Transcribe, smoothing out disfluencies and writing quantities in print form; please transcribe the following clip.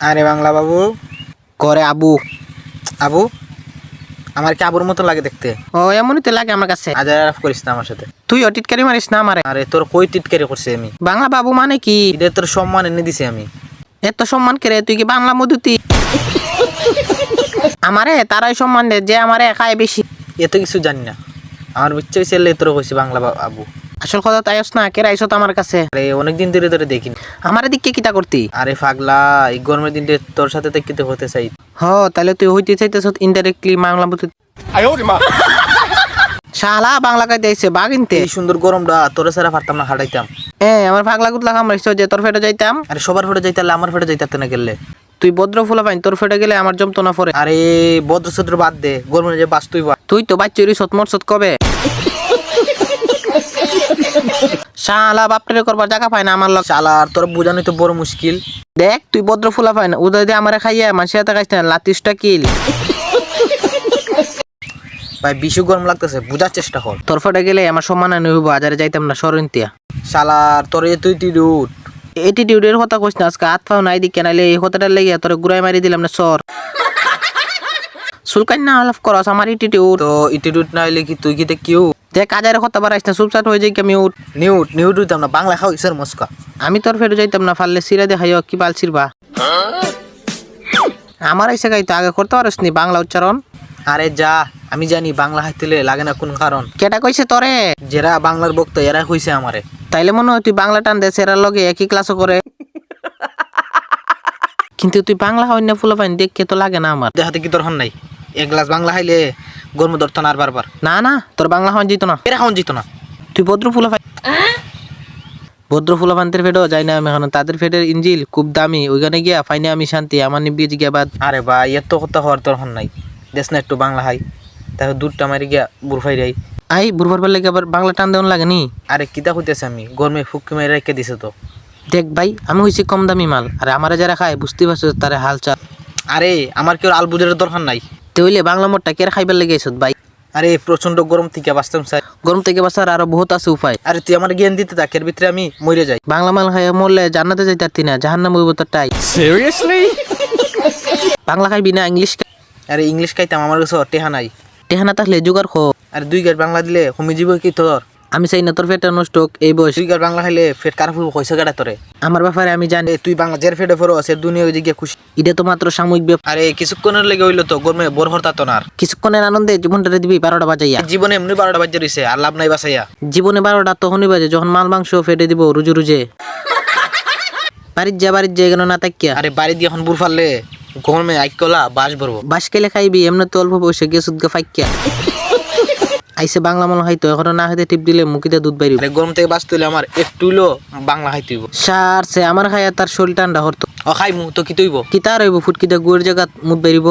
আরে বাংলা বাবু করে আবু। আবু আমার কি আবুর মতো লাগে দেখতে? ও এমনই তো লাগে আমার কাছে। আজ আর করিস না আমার সাথে। তুই টিটকারি মারিস না আমারে। আরে তোর কই টিটকারি করছে আমি? বাংলা বাবু মানে কি? এটা তোর সম্মান এনে দিছি আমি। এত সম্মান করে তুই কি বাংলা মধুতি? আমারে তারাই সম্মান দে যে আমারে একাই বেশি। এত কিছু জানি না, আমার ইচ্ছে হয়েছে তোর কইছি বাংলা আবু। আসল কথা তাই না, কেরা আইসো তো আমার কাছে। আরে অনেকদিন ধরে তোরে দেখিনি। আমারে দিকে কিতা করতি? আরে পাগলা, এই গরমের দিন তোর সাথে দেখিতে হতে চাই। তাহলে তুই হইতে চাইতেছ ইনডাইরেক্টলি বাংলা মধুতি। শালা বাংলা কাই দিয়েছে বাগিনতে। এই সুন্দর গরমটা তোর সারা পারতাম না হাঁটাইতাম। আমার পাগলা গুতলা কামড়াইছো যে তোর ফেটে যাইতাম। আরে সবার ফেটে যাইতালে আমার ফেটে যাইতে না গেলে। তুই ভদ্র ফুলা পাইন, তোর ফেটে গেলে আমার জমতো না পরে। আরে ভদ্র সদ্র বাদ দে, গরমে যে বাস তুই তো বাচ্চুরি সৎমরসৎ কবে? শালা বাপরে করবার জায়গা পায় না আমার লোক। শালা আর তোর বোঝানোই তো বড় মুশকিল। দেখ তুই ভদ্র ফুলা পাই না, উদয় দিয়ে আমারে খাইয়া মাসে হাতে খাইস না লাতিসটা কিল। ভাই বিশু গরম লাগতেছে, বুঝার চেষ্টা কর। তোর ফেটে গেলে আমার সম্মান হইব, আজারে যাইতাম না সরন্তিয়া। শালা তোর তুই উঠ। এটিটিউডের কথা কইস না, আজকে হাত পাও নাই দিকে নাইলে এই কথাটা লেগে তোর গুড়াই মারি দিলাম না সর। সুলকান না আলাপ করস আমার এটিটিউড। তো ইটিউড না হইলে কি তুই কি কেউ? দেখ কাজারে কথা বাড়াইস না, চুপচাপ হয়ে যাই কি আমি উঠ। নিউট হইতাম না, বাংলা খাও ইসের মস্কা। আমি তোর ফেটে যাইতাম না, ফাললে সিরা দেখাইও কি বালছির বা। আমার এসে গাইতো আগে করতে পারিস নি বাংলা উচ্চারণ? আরে যা, আমি জানি বাংলা হাইতেলে লাগে না কোন কারণ। কেটা কইছে তোরে? যারা বাংলার বক্তা এরা কইছে আমারে। তাইলে মনে হয় তুই বাংলা টান দেশ এরার লগে একই ক্লাসও করে। কিন্তু তুই বাংলা হয় না ফুলা পাইন দেখে তো লাগে না আমার। দেখাতে কি তোর হন নাই? এক গ্লাস বাংলা খাইলে গরম ধরতো না আর বারবার। না তোর বাংলা হওয়া যেত না, এরা খাওয়ান যেত না। তুই ভদ্র ফুলা পাই। ভদ্র ফুলা পান্তের ফেটেও যাই না আমি এখন, তাদের ফেটের ইঞ্জিল খুব দামি, ওইখানে গিয়া ফাইনে আমি শান্তি, আমার নিবিয়ে গিয়া বাদ। আরে ভাই এত কথা হওয়ার তোর হন নাই, দেশ না একটু বাংলা হাই, তারপর দুধটা মারি গিয়া বুড়ফাই রাই। বুড়বার পারলে আবার বাংলা টান দেওয়ান লাগে নি? আরে কিতা হইতেছে আমি গরমে ফুকি মেরে রেখে দিছে তো। দেখ ভাই আমি হইছি কম দামি মাল, আর আমারে যারা খায় বুঝতে পারছো তারে হাল চাল। আরে আমার কেউ আলবুজের দরকার নাই। তইলে বাংলা মোটটা কে খাইবার লেগে আইছত ভাই? আরে প্রচন্ড গরম থেকে বাঁচতাম চাই। গরম থেকে বাঁচার আরো বহুত আছে উপায়। আরে তুই আমার জ্ঞান দিতে থাক, এর ভিতরে আমি মরে যাই। বাংলা মাল খাইয়া মরলে জান্নাতে যাইতারতি না, জাহান্নাম হইব তোর টাই। সিরিয়াসলি? বাংলা খাইবি না ইংলিশ? আরে ইংলিশ খাইতাম, আমার কাছে টেহা নাই। টেহানা থাকলে জোগাড় খো। আরে 2 গাড় বাংলা দিলে কমে যাব কি তোর? আমি চাই না তোর ফেটে নষ্ট হোক এই বয়স। 2 গাড় বাংলা খাইলে ফেট কার ফুল কইছে গাড়া তোরে? আমার ব্যাপারে আমি জানি। তুই বাংলা জের ফেটে ফেরো আছে দুনিয়া ওই দিকে খুশি। এটা তো মাত্র সাময়িক ব্যাপার। আরে কিছুক্ষণের লেগে হইলো তো, গরমে বোর হরতা তো না আর। কিছুক্ষণের আনন্দে জীবনটা দিবি 12টা বাজাইয়া। জীবনে এমনি 12টা বাজে রইছে, আর লাভ নাই বাসাইয়া। জীবনে 12টা তখনই বাজে যখন মাল মাংস ফেটে দিব রুজে রুজে। বাড়ির যা কেন না তাকিয়া। আরে বাড়ি দিয়ে এখন বুড় ফাললে গরমে আইকলা বাস ভরবো। বাস কেলে খাইবি এমনি তো অল্প বয়সে গিয়ে সুদগা ফাইকিয়া। আইসে বাংলা মাল খাইতো, এখনো না খাইতে টিপ দিলে মুখিতে দুধ বাইরিব। আরে গরম থেকে বাঁচতে হইলে আমার একটুলো বাংলা খাইতে হইব। সারছে আমার খাইয়া তার শরীর ঠান্ডা হরতো। খাই মু তো কি তৈব কি তার হইব ফুটকিতে গুয়ের জায়গা মুখ বেরিব।